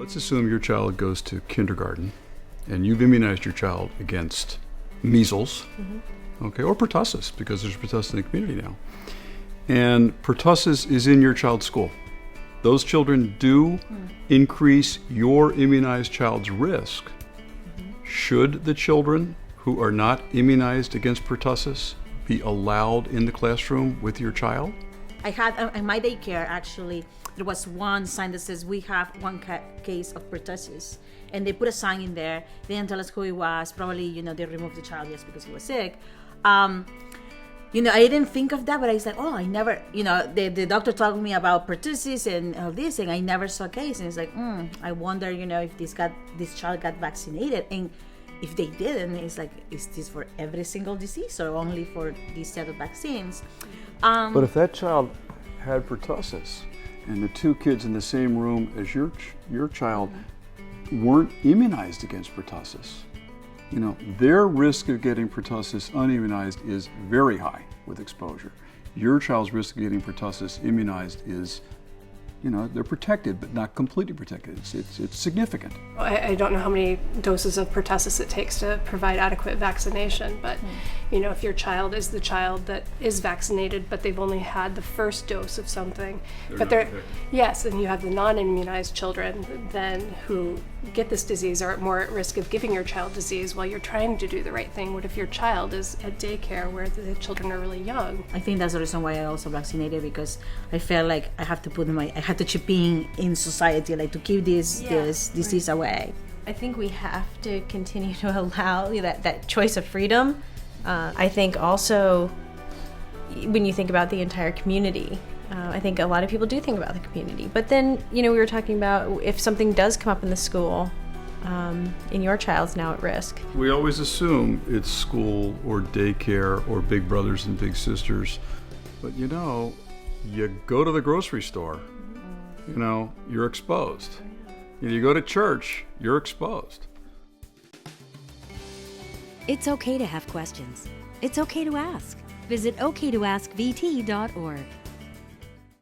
Let's assume your child goes to kindergarten and you've immunized your child against measles, okay, or pertussis, because there's pertussis in the community now. And pertussis is in your child's school. Those children do increase your immunized child's risk. Should the children who are not immunized against pertussis be allowed in the classroom with your child? I had in my daycare, actually, there was one sign that says we have one case of pertussis, and they put a sign in there. They didn't tell us who it was. Probably, they removed the child just because he was sick. I didn't think of that, but I was like, oh, I never, the doctor told me about pertussis and all this, and I never saw a case. And it's like, I wonder, if this child got vaccinated, and if they didn't, it's like, is this for every single disease or only for this set of vaccines? But if that child had pertussis and the two kids in the same room as your child weren't immunized against pertussis, their risk of getting pertussis unimmunized is very high with exposure. Your child's risk of getting pertussis immunized is, they're protected, but not completely protected. It's significant. I don't know how many doses of pertussis it takes to provide adequate vaccination, but if your child is the child that is vaccinated, but they've only had the first dose of something, yes, and you have the non-immunized children then who get this disease are more at risk of giving your child disease while you're trying to do the right thing. What if your child is at daycare where the children are really young? I think that's the reason why I also vaccinated, because I felt like I have to chip in society, like to keep this disease away. I think we have to continue to allow that choice of freedom. I think also when you think about the entire community, I think a lot of people do think about the community. But then, we were talking about if something does come up in the school, and your child's now at risk. We always assume it's school or daycare or big brothers and big sisters. But you go to the grocery store, you're exposed. You go to church, you're exposed. It's okay to have questions. It's okay to ask. Visit oktoaskvt.org.